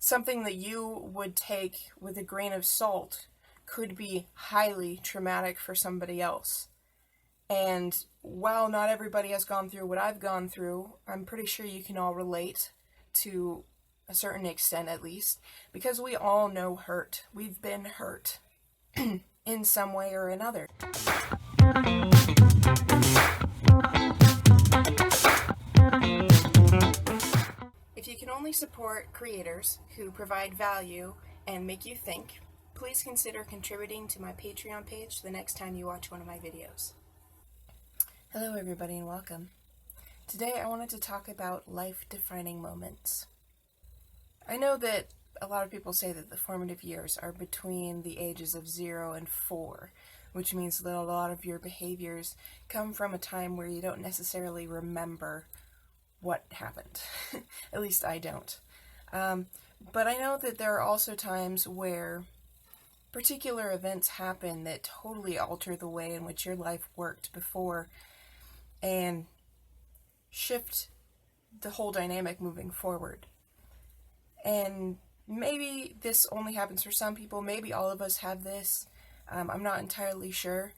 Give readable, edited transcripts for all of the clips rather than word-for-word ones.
something that you would take with a grain of salt could be highly traumatic for somebody else. And while not everybody has gone through what I've gone through, I'm pretty sure you can all relate to a certain extent at least, because we all know hurt. We've been hurt in some way or another. If you can only support creators who provide value and make you think, please consider contributing to my Patreon page the next time you watch one of my videos. Hello everybody and welcome. Today I wanted to talk about life-defining moments. I know that a lot of people say that the formative years are between the ages of 0 and 4, which means that a lot of your behaviors come from a time where you don't necessarily remember what happened. At least I don't. But I know that there are also times where particular events happen that totally alter the way in which your life worked before and shift the whole dynamic moving forward. And maybe this only happens for some people, maybe all of us have this, I'm not entirely sure,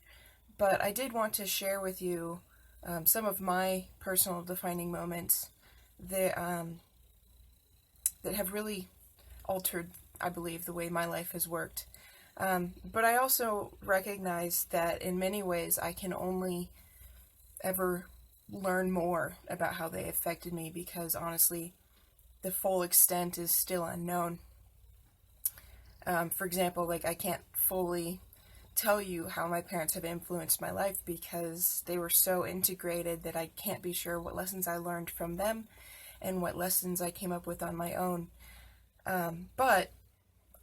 but I did want to share with you some of my personal defining moments that have really altered, I believe, the way my life has worked. But I also recognize that in many ways I can only ever learn more about how they affected me because honestly, the full extent is still unknown. For example, I can't fully tell you how my parents have influenced my life because they were so integrated that I can't be sure what lessons I learned from them and what lessons I came up with on my own. But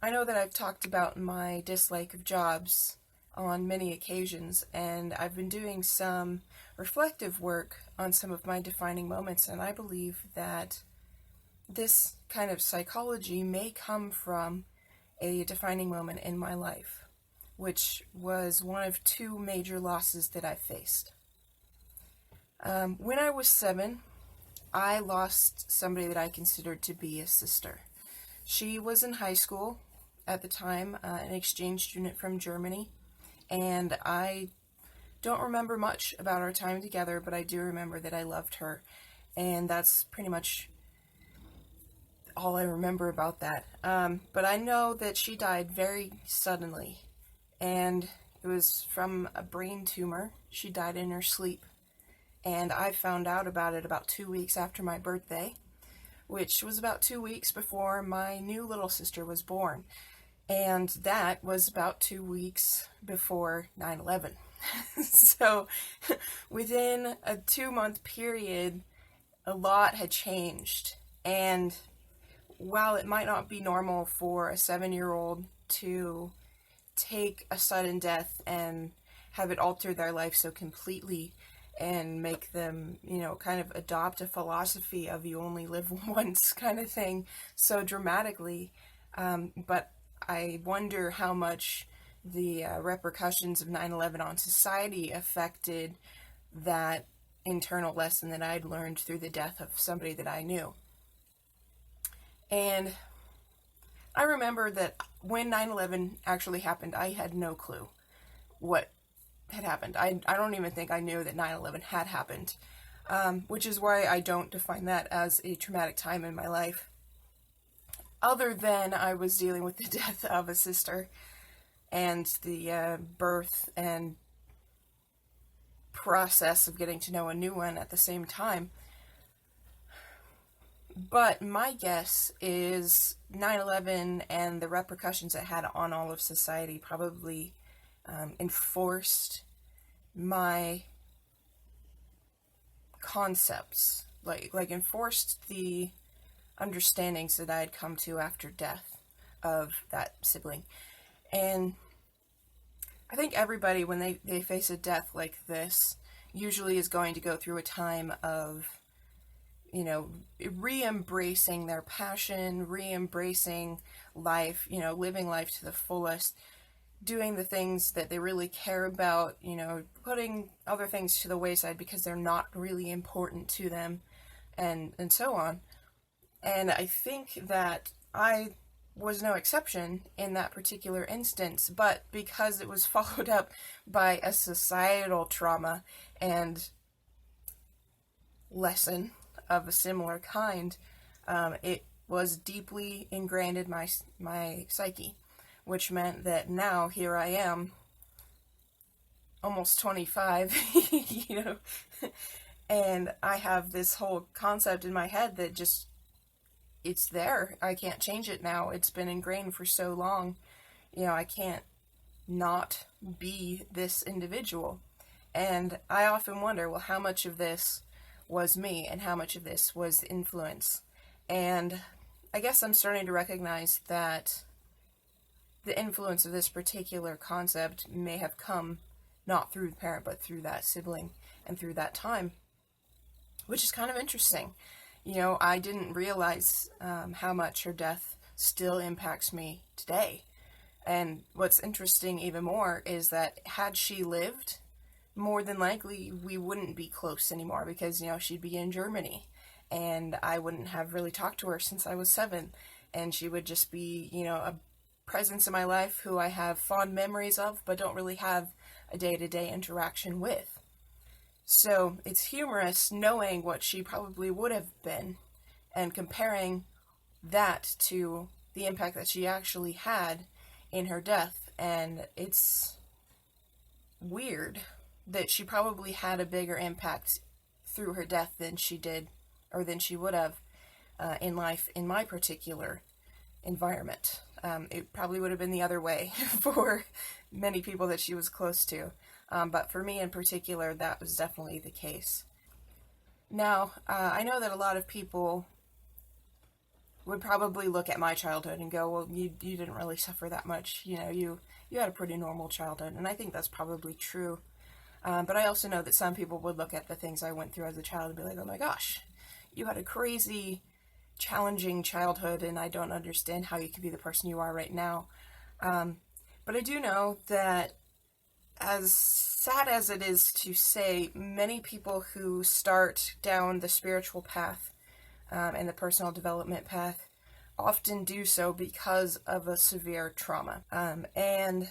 I know that I've talked about my dislike of jobs on many occasions, and I've been doing some reflective work on some of my defining moments, and I believe that this kind of psychology may come from a defining moment in my life, which was one of two major losses that I faced. When I was 7, I lost somebody that I considered to be a sister. She was in high school at the time, an exchange student from Germany, and I don't remember much about our time together, but I do remember that I loved her, and that's pretty much all I remember about that. But I know that she died very suddenly, and it was from a brain tumor. She died in her sleep, and I found out about it about 2 weeks after my birthday, which was about 2 weeks before my new little sister was born. And that was about 2 weeks before 9/11. So within a 2-month period, a lot had changed. And while it might not be normal for a 7-year-old to take a sudden death and have it alter their life so completely and make them, kind of adopt a philosophy of you only live once kind of thing so dramatically, but I wonder how much the repercussions of 9/11 on society affected that internal lesson that I'd learned through the death of somebody that I knew. And I remember that when 9/11 actually happened, I had no clue what had happened. I don't even think I knew that 9/11 had happened, which is why I don't define that as a traumatic time in my life. Other than I was dealing with the death of a sister and the birth and process of getting to know a new one at the same time. But my guess is 9/11 and the repercussions it had on all of society probably enforced my concepts, like enforced the understandings that I had come to after death of that sibling. And I think everybody, when they face a death like this, usually is going to go through a time of, re-embracing their passion, re-embracing life, living life to the fullest, doing the things that they really care about, putting other things to the wayside because they're not really important to them, and so on. And I think that I was no exception in that particular instance, but because it was followed up by a societal trauma and lesson of a similar kind, it was deeply ingrained in my psyche, which meant that now here I am, almost 25, you know, and I have this whole concept in my head that just, it's there. I can't change it now. It's been ingrained for so long. You know, I can't not be this individual. And I often wonder, well, how much of this was me and how much of this was influence? And I guess I'm starting to recognize that the influence of this particular concept may have come not through the parent, but through that sibling and through that time, which is kind of interesting. You know, I didn't realize how much her death still impacts me today. And what's interesting even more is that had she lived, more than likely we wouldn't be close anymore, because, you know, she'd be in Germany and I wouldn't have really talked to her since I was 7, and she would just be, you know, a presence in my life who I have fond memories of but don't really have a day-to-day interaction with. So it's humorous knowing what she probably would have been and comparing that to the impact that she actually had in her death. And it's weird that she probably had a bigger impact through her death than she did, or than she would have in life in my particular environment. It probably would have been the other way for many people that she was close to. But for me in particular, that was definitely the case. Now, I know that a lot of people would probably look at my childhood and go, well, you didn't really suffer that much. You know, you had a pretty normal childhood. And I think that's probably true. But I also know that some people would look at the things I went through as a child and be like, oh my gosh, you had a crazy, challenging childhood, and I don't understand how you could be the person you are right now. But I do know that, as sad as it is to say, many people who start down the spiritual path and the personal development path often do so because of a severe trauma. And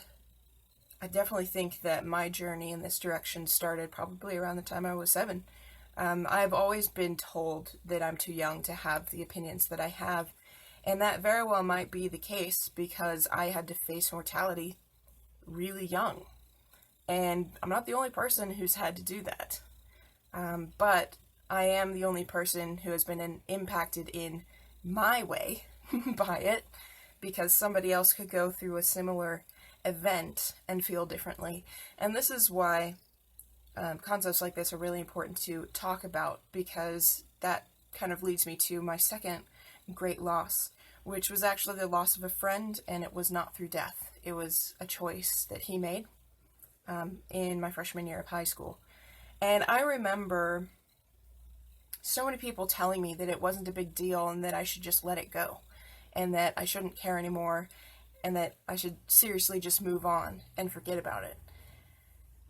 I definitely think that my journey in this direction started probably around the time I was 7. I've always been told that I'm too young to have the opinions that I have, and that very well might be the case because I had to face mortality really young. And I'm not the only person who's had to do that. But I am the only person who has been impacted in my way by it, because somebody else could go through a similar event and feel differently. And this is why concepts like this are really important to talk about, because that kind of leads me to my second great loss, which was actually the loss of a friend, and it was not through death. It was a choice that he made in my freshman year of high school. And I remember so many people telling me that it wasn't a big deal and that I should just let it go and that I shouldn't care anymore and that I should seriously just move on and forget about it.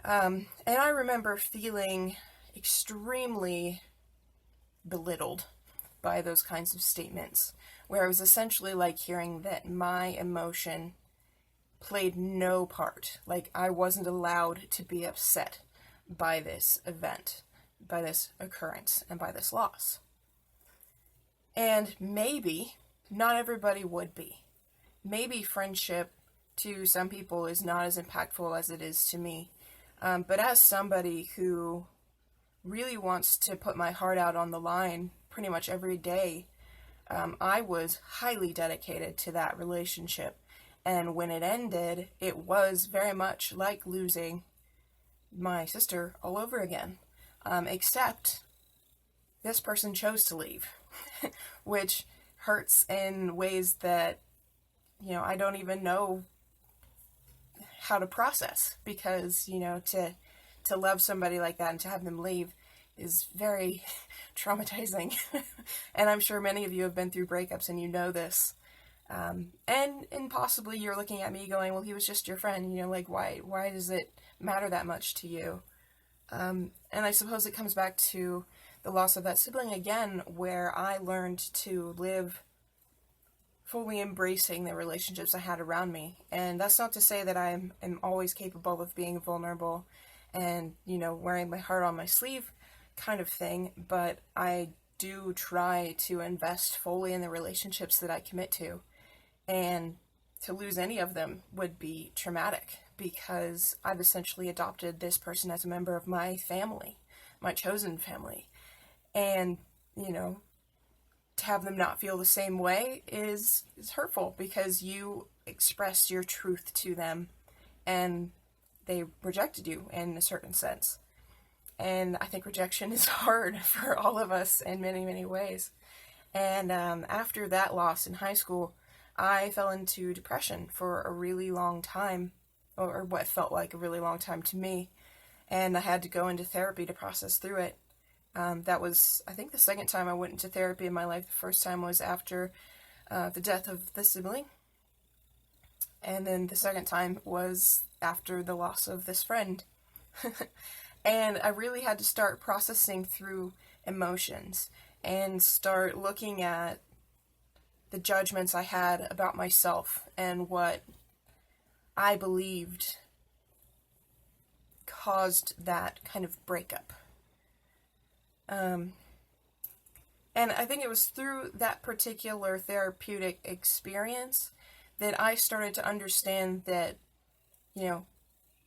And I remember feeling extremely belittled by those kinds of statements, where it was essentially like hearing that my emotion played no part. Like, I wasn't allowed to be upset by this event, by this occurrence, and by this loss. And maybe not everybody would be. Maybe friendship to some people is not as impactful as it is to me. But as somebody who really wants to put my heart out on the line pretty much every day, I was highly dedicated to that relationship. And when it ended, it was very much like losing my sister all over again. Except this person chose to leave, which hurts in ways that, you know, I don't even know how to process, because, you know, to love somebody like that and to have them leave is very traumatizing. And I'm sure many of you have been through breakups and you know this. And possibly you're looking at me going, well, he was just your friend, you know, like, why does it matter that much to you? And I suppose it comes back to the loss of that sibling again, where I learned to live fully embracing the relationships I had around me. And that's not to say that I am always capable of being vulnerable and, wearing my heart on my sleeve kind of thing, but I do try to invest fully in the relationships that I commit to. And to lose any of them would be traumatic, because I've essentially adopted this person as a member of my family, my chosen family. And, to have them not feel the same way is hurtful, because you expressed your truth to them and they rejected you in a certain sense. And I think rejection is hard for all of us in many, many ways. And after that loss in high school, I fell into depression for a really long time, or what felt like a really long time to me. And I had to go into therapy to process through it. That was, I think, the second time I went into therapy in my life. The first time was after the death of the sibling. And then the second time was after the loss of this friend. And I really had to start processing through emotions and start looking at the judgments I had about myself and what I believed caused that kind of breakup. And I think it was through that particular therapeutic experience that I started to understand that,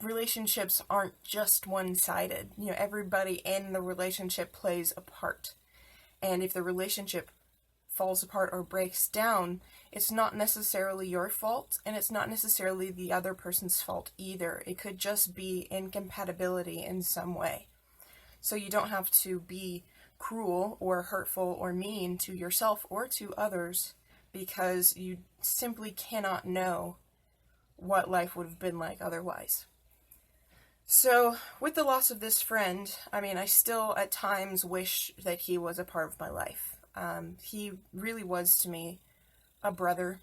relationships aren't just one-sided. Everybody in the relationship plays a part. And if the relationship falls apart or breaks down, it's not necessarily your fault, and it's not necessarily the other person's fault either. It could just be incompatibility in some way. So you don't have to be cruel or hurtful or mean to yourself or to others, because you simply cannot know what life would have been like otherwise. So, with the loss of this friend, I still at times wish that he was a part of my life. He really was to me a brother.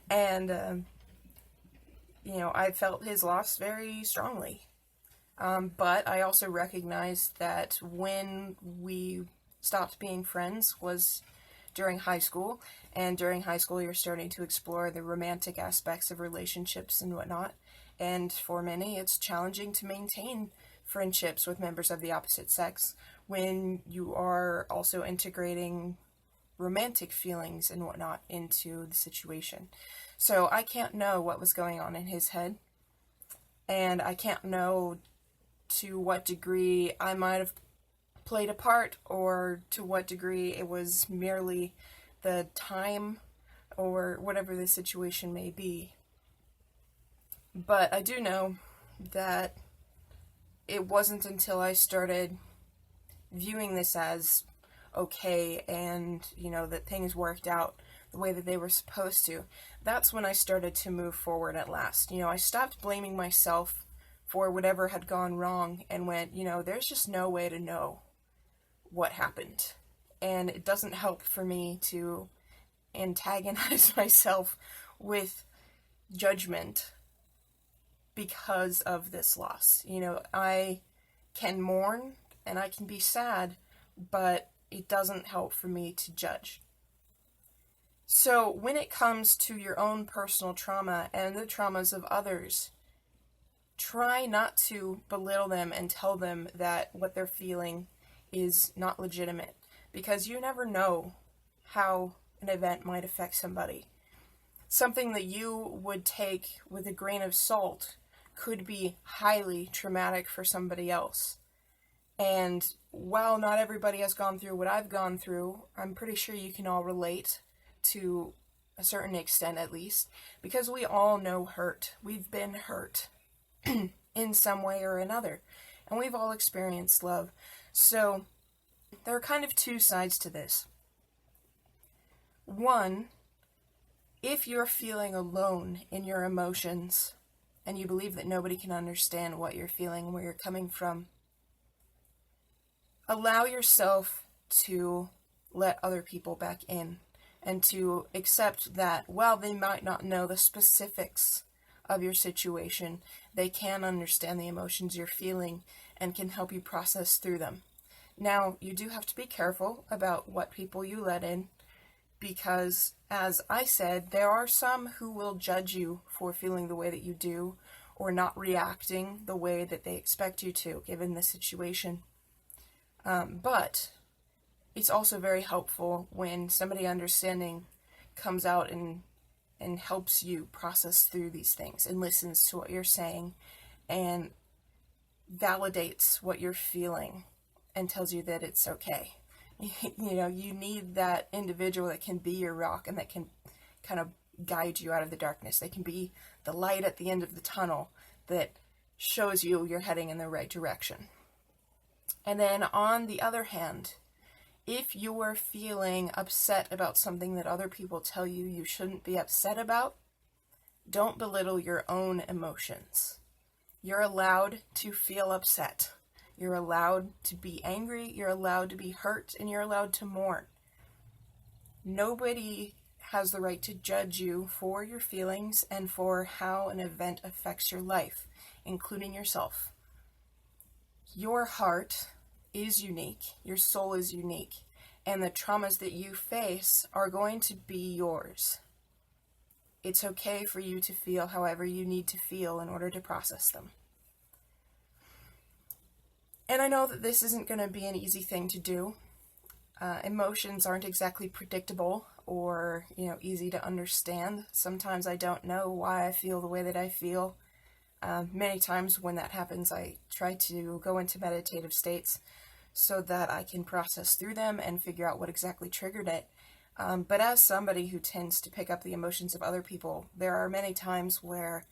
And, I felt his loss very strongly. But I also recognized that when we stopped being friends was during high school. And during high school, you're starting to explore the romantic aspects of relationships and whatnot. And for many, it's challenging to maintain friendships with members of the opposite sex when you are also integrating romantic feelings and whatnot into the situation. So I can't know what was going on in his head, and I can't know to what degree I might have played a part, or to what degree it was merely the time, or whatever the situation may be. But I do know that it wasn't until I started viewing this as okay, and, that things worked out the way that they were supposed to, that's when I started to move forward at last. I stopped blaming myself for whatever had gone wrong and went, there's just no way to know what happened. And it doesn't help for me to antagonize myself with judgment because of this loss. I can mourn and I can be sad, but it doesn't help for me to judge. So when it comes to your own personal trauma and the traumas of others, try not to belittle them and tell them that what they're feeling is not legitimate, because you never know how an event might affect somebody. Something that you would take with a grain of salt could be highly traumatic for somebody else. And while not everybody has gone through what I've gone through, I'm pretty sure you can all relate to a certain extent, at least, because we all know hurt. We've been hurt in some way or another, and we've all experienced love. So there are kind of two sides to this. One, if you're feeling alone in your emotions and you believe that nobody can understand what you're feeling and where you're coming from, allow yourself to let other people back in, and to accept that while they might not know the specifics of your situation, they can understand the emotions you're feeling and can help you process through them. Now, you do have to be careful about what people you let in, because, as I said, there are some who will judge you for feeling the way that you do, or not reacting the way that they expect you to, given the situation. But it's also very helpful when somebody understanding comes out and helps you process through these things and listens to what you're saying and validates what you're feeling and tells you that it's okay. You need that individual that can be your rock and that can kind of guide you out of the darkness. They can be the light at the end of the tunnel that shows you you're heading in the right direction. And then on the other hand, if you're feeling upset about something that other people tell you you shouldn't be upset about, don't belittle your own emotions. You're allowed to feel upset. You're allowed to be angry, you're allowed to be hurt, and you're allowed to mourn. Nobody has the right to judge you for your feelings and for how an event affects your life, including yourself. Your heart is unique, your soul is unique, and the traumas that you face are going to be yours. It's okay for you to feel however you need to feel in order to process them. And I know that this isn't going to be an easy thing to do. Emotions aren't exactly predictable or, easy to understand. Sometimes I don't know why I feel the way that I feel. Many times when that happens, I try to go into meditative states so that I can process through them and figure out what exactly triggered it. But as somebody who tends to pick up the emotions of other people, there are many times where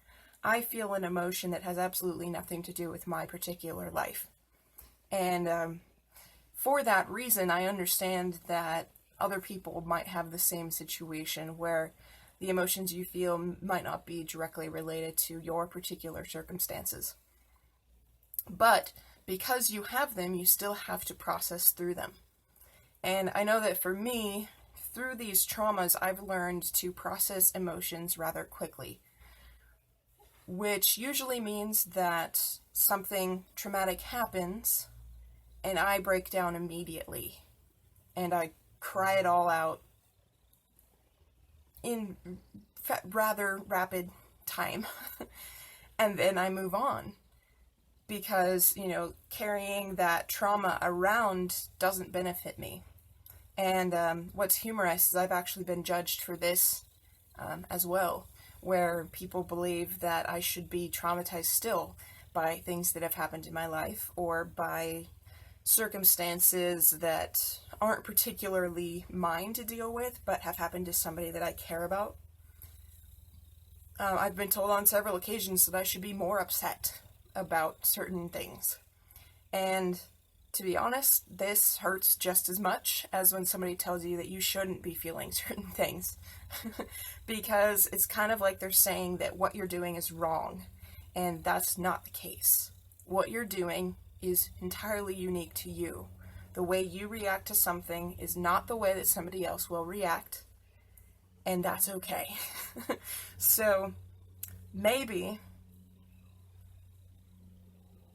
I feel an emotion that has absolutely nothing to do with my particular life. And for that reason, I understand that other people might have the same situation where the emotions you feel might not be directly related to your particular circumstances. But because you have them, you still have to process through them. And I know that for me, through these traumas, I've learned to process emotions rather quickly, which usually means that something traumatic happens and I break down immediately and I cry it all out in rather rapid time. And then I move on because, carrying that trauma around doesn't benefit me. And what's humorous is I've actually been judged for this as well, where people believe that I should be traumatized still by things that have happened in my life or by circumstances that aren't particularly mine to deal with, but have happened to somebody that I care about. I've been told on several occasions that I should be more upset about certain things. And to be honest, this hurts just as much as when somebody tells you that you shouldn't be feeling certain things. Because it's kind of like they're saying that what you're doing is wrong. And that's not the case. What you're doing is entirely unique to you. The way you react to something is not the way that somebody else will react, and that's okay. So maybe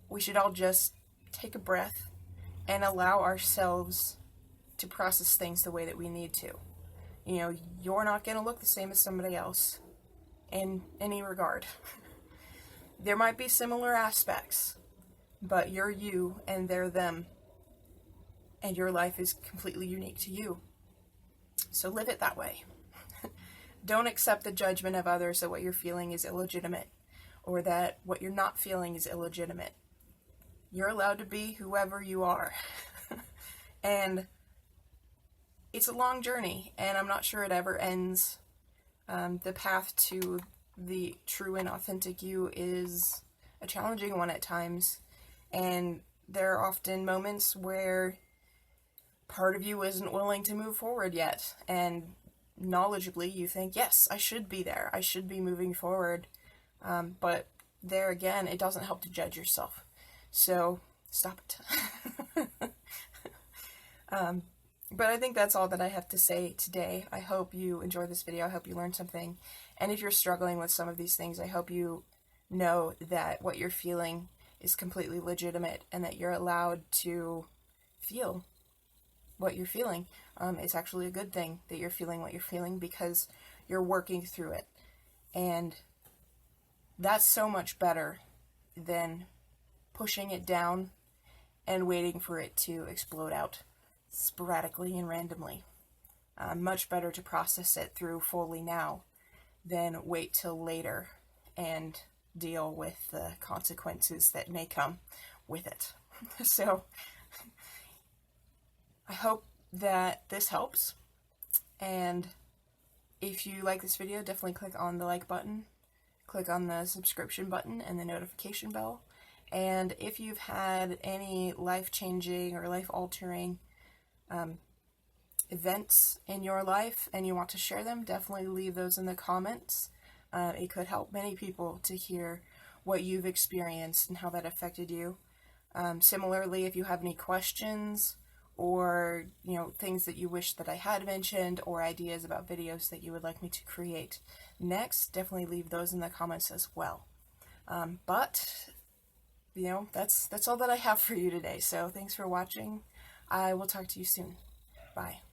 we should all just take a breath and allow ourselves to process things the way that we need to. You're not going to look the same as somebody else in any regard. There might be similar aspects, but you're you and they're them. And your life is completely unique to you. So live it that way. Don't accept the judgment of others that what you're feeling is illegitimate or that what you're not feeling is illegitimate. You're allowed to be whoever you are. And it's a long journey, and I'm not sure it ever ends. The path to the true and authentic you is a challenging one at times. And there are often moments where part of you isn't willing to move forward yet. And knowledgeably, you think, yes, I should be there. I should be moving forward. But there again, it doesn't help to judge yourself. So stop it. But I think that's all that I have to say today. I hope you enjoyed this video. I hope you learned something. And if you're struggling with some of these things, I hope you know that what you're feeling is completely legitimate and that you're allowed to feel what you're feeling. It's actually a good thing that you're feeling what you're feeling because you're working through it. And that's so much better than pushing it down and waiting for it to explode out sporadically and randomly. Much better to process it through fully now than wait till later and deal with the consequences that may come with it. So I hope that this helps, and if you like this video, definitely click on the like button, click on the subscription button and the notification bell. And if you've had any life-changing or life-altering events in your life and you want to share them, definitely leave those in the comments. It could help many people to hear what you've experienced and how that affected you. Similarly, if you have any questions or things that you wish that I had mentioned or ideas about videos that you would like me to create next, definitely leave those in the comments as well. But that's all that I have for you today. So thanks for watching. I will talk to you soon. Bye.